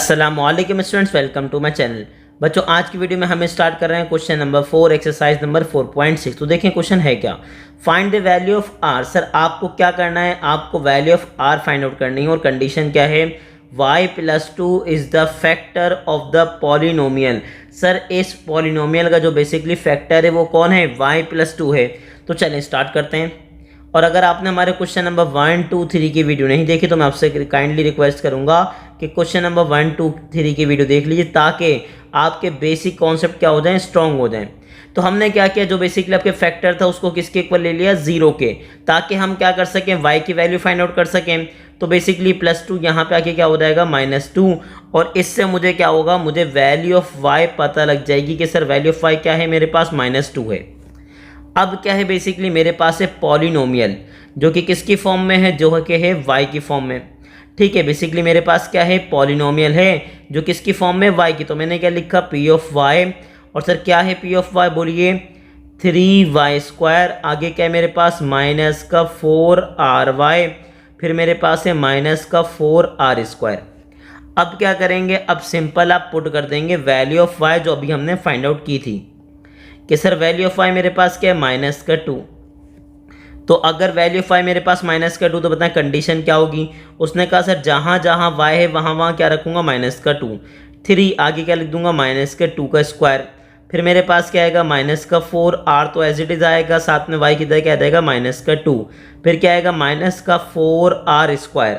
अस्सलामुअलैकुम students, welcome to my channel. बच्चों, आज की वीडियो में हम स्टार्ट कर रहे हैं क्वेश्चन नंबर 4 एक्सरसाइज नंबर 4.6। तो देखें क्वेश्चन है क्या, find the value of R. Sir आपको क्या करना है, आपको value of R find out करनी है और कंडीशन क्या है, y+2 is the factor of the polynomial. Sir इस पॉलिनोमियल का जो बेसिकली फैक्टर है वो कौन है, y+2 है। तो चलें स्टार्ट करते हैं। और अगर आपने हमारे क्वेश्चन नंबर 1, 2, 3 की वीडियो नहीं देखी तो मैं आपसे काइंडली रिक्वेस्ट करूंगा कि क्वेश्चन नंबर 1, 2, 3 की वीडियो देख लीजिए ताकि आपके बेसिक कॉन्सेप्ट क्या हो जाएं, स्ट्रॉन्ग हो जाएं। तो हमने क्या किया, जो बेसिकली आपके फैक्टर था उसको किसके इक्वल ले लिया, 0 के, ताकि हम क्या कर सकें, y की वैल्यू फाइंड आउट कर सकें। तो बेसिकली +2 यहाँ पे आके क्या हो जाएगा, -2, और इससे मुझे क्या होगा, मुझे वैल्यू ऑफ y पता लग जाएगी कि सर वैल्यू ऑफ y क्या है, मेरे पास -2 है। अब क्या है, बेसिकली मेरे पास है पॉलिनोमियल जो कि किसकी फॉर्म में है, जो कि है y की फॉर्म में। ठीक है, बेसिकली मेरे पास क्या है, पॉलिनोमियल है जो किसकी फॉर्म में, y की। तो मैंने क्या लिखा, p ऑफ y। और सर क्या है p ऑफ y, बोलिए 3y²। आगे क्या है मेरे पास, -4ry। फिर मेरे पास है -4r²। अब क्या करेंगे, अब सिंपल आप पुट कर देंगे वैल्यू ऑफ y जो अभी हमने फाइंड आउट की थी कि सर वैल्यू ऑफ y मेरे पास क्या है, -2। तो अगर वैल्यू ऑफ y मेरे पास -2 तो बताएं कंडीशन क्या होगी। उसने कहा सर जहाँ जहाँ y है वहाँ वहाँ क्या रखूँगा, -2। 3 आगे क्या लिख दूंगा, -2 फिर मेरे पास क्या आएगा, -4। r तो एज इट इज आएगा, साथ में y किधर क्या आ जाएगा, -2। फिर क्या आएगा, -4r²।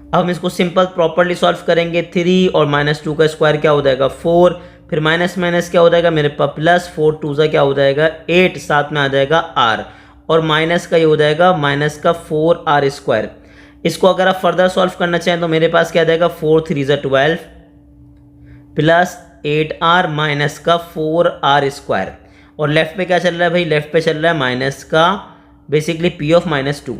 अब हम इसको सिंपल प्रॉपर्ली सॉल्व करेंगे। 3 और -2 का स्क्वायर क्या हो जाएगा, 4। फिर माइनस माइनस क्या हो जाएगा मेरे पास, +4 2 क्या हो जाएगा, 8, साथ में आ जाएगा r, और माइनस का ये हो जाएगा -4r²। इसको अगर आप फर्दर सॉल्व करना चाहें तो मेरे पास क्या आ जाएगा, 4 3 12 +8r -4r²। और लेफ्ट पे क्या चल रहा है भाई, लेफ्ट पे चल रहा है माइनस का बेसिकली p ऑफ -2।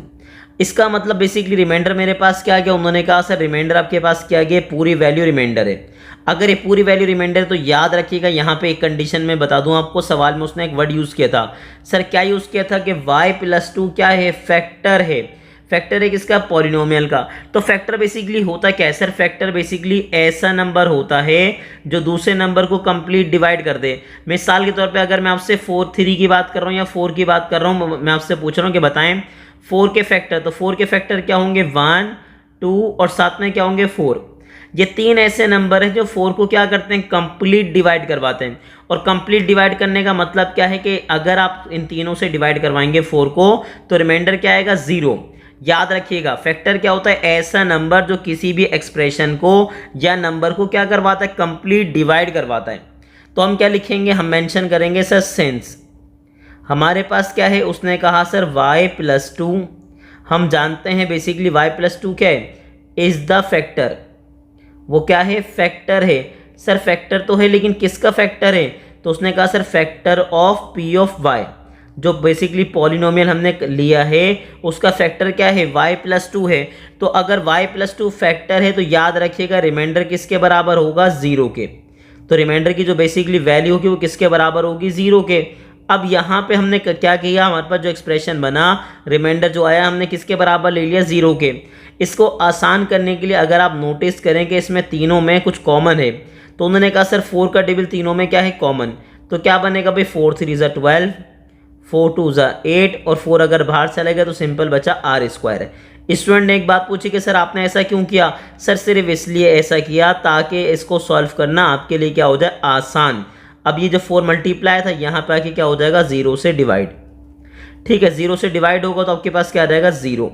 इसका मतलब बेसिकली रिमाइंडर मेरे पास क्या आ गया, उन्होंने कहा सर रिमाइंडर आपके पास क्या आ गया, पूरी वैल्यू रिमाइंडर है। अगर ये पूरी वैल्यू रिमाइंडर तो याद रखिएगा, यहाँ पे एक कंडीशन में बता दूं आपको, सवाल में उसने एक वर्ड यूज़ किया था। सर क्या यूज़ किया था कि y+2 क्या है, फैक्टर है। फैक्टर है किसका, पॉलिनोमियल का। तो फैक्टर बेसिकली होता क्या है सर, फैक्टर बेसिकली ऐसा नंबर होता है जो दूसरे नंबर को कंप्लीट डिवाइड कर दे। मिसाल के तौर पे अगर मैं आपसे 3 की बात कर रहा हूँ या 4 की बात कर रहा हूँ, मैं आपसे पूछ रहा हूँ कि बताएं 4 के फैक्टर। तो 4 के फैक्टर क्या होंगे, 1, 2 और साथ में क्या होंगे, 4। ये 3 ऐसे नंबर हैं जो 4 को क्या करते हैं, कंप्लीट डिवाइड करवाते हैं। और कंप्लीट डिवाइड करने का मतलब क्या है कि अगर आप इन तीनों से डिवाइड करवाएंगे 4 को तो रिमाइंडर क्या आएगा, 0। याद रखिएगा, फैक्टर क्या होता है, ऐसा नंबर जो किसी भी एक्सप्रेशन को या नंबर को क्या करवाता है, कंप्लीट डिवाइड करवाता है। तो हम क्या लिखेंगे, हम मेंशन करेंगे सर सेंस। हमारे पास क्या है, उसने कहा सर y+2, हम जानते हैं बेसिकली y+2 क्या है, इज द फैक्टर। वो क्या है, फैक्टर है। सर फैक्टर तो है लेकिन किसका फैक्टर है, तो उसने कहा sir factor of p of y, जो बेसिकली पॉलिनोमियल हमने लिया है उसका फैक्टर क्या है, y+2 है। तो अगर y+2 फैक्टर है तो याद रखिएगा रिमाइंडर किसके बराबर होगा, 0 के। तो रिमाइंडर की जो बेसिकली वैल्यू होगी वो किसके बराबर होगी, 0 के। अब यहाँ पे हमने क्या किया, हमारे पास जो एक्सप्रेशन बना, रिमाइंडर जो आया हमने किसके बराबर ले लिया, 0 के। इसको आसान करने के लिए अगर आप नोटिस करें कि इसमें तीनों में कुछ कॉमन है, तो उन्होंने कहा सर 4 का टेबल तीनों में क्या है, कॉमन। तो क्या बनेगा भाई, 4 3 12, 4 2 8, और 4 अगर बाहर चले गए तो सिंपल बचा r²। स्टूडेंट ने एक बात पूछी कि सर आपने ऐसा क्यों किया। सर सिर्फ इसलिए ऐसा किया ताकि इसको सॉल्व करना आपके लिए क्या हो जाए, आसान। अब ये जो 4 मल्टीप्लाई था यहाँ पे आके क्या हो जाएगा, 0 से डिवाइड। ठीक है, 0 से डिवाइड होगा तो आपके पास क्या आ जाएगा, 0।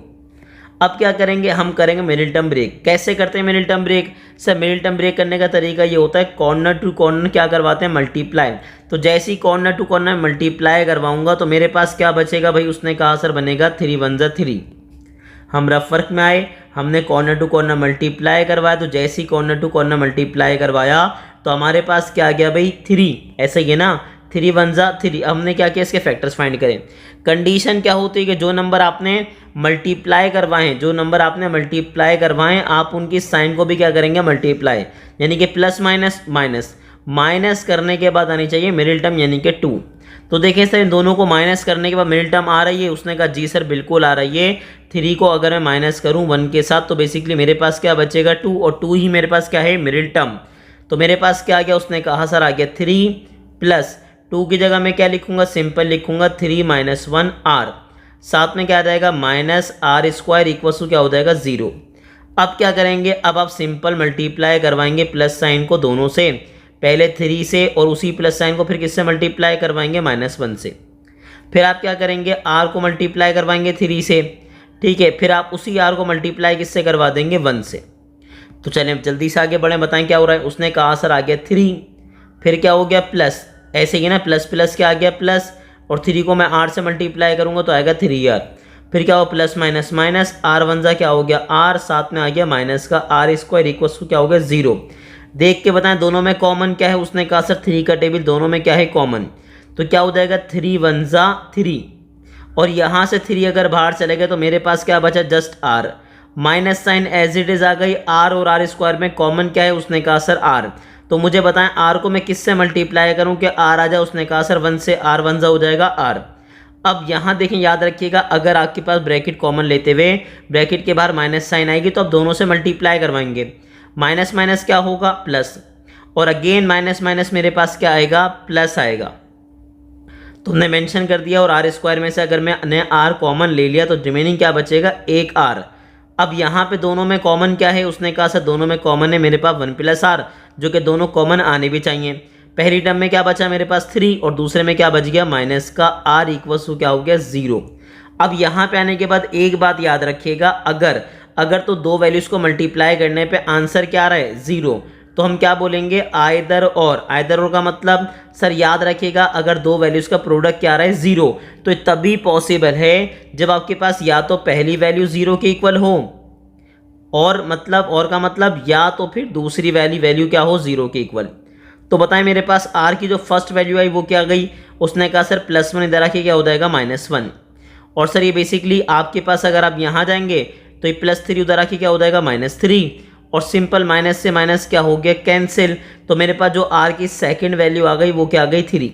अब क्या करेंगे, हम करेंगे मिडिल टर्म ब्रेक। कैसे करते हैं middle term break, sir middle term break करने का तरीका ये होता है, कॉर्नर टू कॉर्नर क्या करवाते हैं, मल्टीप्लाई। तो जैसे ही कॉर्नर टू कॉर्नर मल्टीप्लाई करवाऊंगा तो मेरे पास क्या बचेगा भाई, उसने कहा सर बनेगा 3 1 3। हम रफ वर्क में आए, हमने कॉर्नर टू कॉर्नर मल्टीप्लाई करवाया। तो जैसे ही कॉर्नर टू कॉर्नर मल्टीप्लाई करवाया तो हमारे पास क्या आ गया भाई, 3। ऐसा ही है ना, 3 1 3। हमने क्या किया, इसके फैक्टर्स फाइंड करें। कंडीशन क्या होती है कि जो नंबर आपने मल्टीप्लाई करवाएं, आप उनकी साइन को भी क्या करेंगे, मल्टीप्लाई, यानी कि प्लस माइनस माइनस। माइनस करने के बाद आनी चाहिए मिडिल टर्म यानी कि 2। तो देखें सर इन दोनों को माइनस करने के बाद मिडिल टर्म आ रही है, उसने कहा जी सर बिल्कुल आ रही है। 3 को अगर मैं माइनस करूँ 1 के साथ तो बेसिकली मेरे पास क्या बचेगा 2, और 2 ही मेरे पास क्या है मिडिल टर्म। तो मेरे पास क्या आ गया, उसने कहा सर आ गया 3 प्लस 2 की जगह मैं क्या लिखूंगा, सिंपल लिखूंगा 3 - 1 r, साथ में क्या आ जाएगा -r² इक्वल टू क्या हो जाएगा 0। अब क्या करेंगे, अब आप सिंपल मल्टीप्लाई करवाएंगे प्लस साइन को दोनों से, पहले 3 से और उसी प्लस साइन को फिर किससे मल्टीप्लाई करवाएंगे -1 से। फिर आप क्या करेंगे r को मल्टीप्लाई करवाएंगे 3 से, ठीक है, फिर आप उसी r को मल्टीप्लाई किससे करवा देंगे 1 से। तो चलें जल्दी से आगे बढ़ें, बताएं क्या हो रहा है। उसने कहा सर आ गया 3, फिर क्या हो गया प्लस, ऐसे ही ना प्लस प्लस क्या आ गया प्लस, और 3 को मैं r से मल्टीप्लाई करूंगा तो आएगा 3r, फिर क्या हो प्लस माइनस माइनस, r 1 जा क्या हो गया r, साथ में आ गया माइनस का r² इक्वल टू क्या हो गया 0। देख के बताएं दोनों में कॉमन क्या है, उसने कहा सर 3 का टेबल दोनों में क्या है कॉमन, तो क्या हो जाएगा 3 1 जा 3, और यहाँ से 3 अगर बाहर चले गए तो मेरे पास क्या बचा just r, minus sign as it is आ गई, r और r² में कॉमन क्या है, उसने कहा सर r। तो मुझे बताएं r को मैं किससे मल्टीप्लाई करूं कि r आ जाए, उसने कहा सर 1 से, r 1 जा हो जाएगा r। अब यहाँ देखें याद रखिएगा, अगर आपके पास ब्रैकेट कॉमन लेते हुए ब्रैकेट के बाहर माइनस साइन आएगी तो आप दोनों से मल्टीप्लाई करवाएंगे, माइनस माइनस क्या होगा प्लस, और अगेन माइनस माइनस मेरे पास क्या आएगा प्लस आएगा। तो हमने मेंशन कर दिया, और r² में से अगर मैंने r कॉमन ले लिया तो रिमेनिंग क्या बचेगा 1 r। अब यहाँ पे दोनों में कॉमन क्या है, उसने कहा सर दोनों में कॉमन है मेरे पास 1 + r, जो कि दोनों कॉमन आने भी चाहिए। पहली टर्म में क्या बचा मेरे पास 3, और दूसरे में क्या बच गया माइनस का r इक्वल टू क्या हो गया 0। अब यहाँ पे आने के बाद एक बात याद रखिएगा, अगर तो दो वैल्यूज़ को मल्टीप्लाई करने पे आंसर क्या आ रहा है 0, तो हम क्या बोलेंगे आइदर और का मतलब सर याद रखिएगा, अगर दो वैल्यूज़ का प्रोडक्ट क्या आ रहा है 0, तो तभी पॉसिबल है जब आपके पास या तो पहली वैल्यू 0 के इक्वल हो, और का मतलब या तो फिर दूसरी वैल्यू क्या हो 0 के इक्वल। तो बताएं मेरे पास r की जो फर्स्ट वैल्यू आई वो क्या गई, उसने कहा सर +1 इधर आके क्या हो जाएगा -1, और सर ये बेसिकली आपके पास अगर आप यहाँ जाएंगे तो ये +3 उधर आके क्या हो जाएगा -3, और सिंपल माइनस से माइनस क्या हो गया कैंसिल। तो मेरे पास जो r की सेकंड वैल्यू आ गई वो क्या आ गई 3,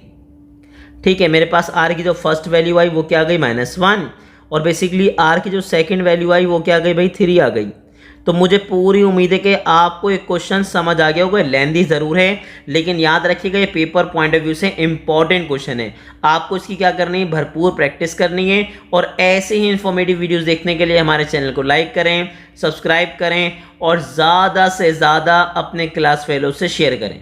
ठीक है। मेरे पास r की जो फर्स्ट वैल्यू आई वो क्या आ गई -1, और बेसिकली r की जो सेकंड वैल्यू आई वो क्या आ गई भाई 3 आ गई। तो मुझे पूरी उम्मीद है कि आपको एक क्वेश्चन समझ आ गया होगा, लेंथी ज़रूर है लेकिन याद रखिएगा ये पेपर पॉइंट ऑफ व्यू से इंपॉर्टेंट क्वेश्चन है। आपको इसकी क्या करनी है, भरपूर प्रैक्टिस करनी है, और ऐसे ही इंफॉर्मेटिव वीडियोस देखने के लिए हमारे चैनल को लाइक करें, सब्सक्राइब करें, और ज़्यादा से ज़्यादा अपने क्लास फेलो से शेयर करें।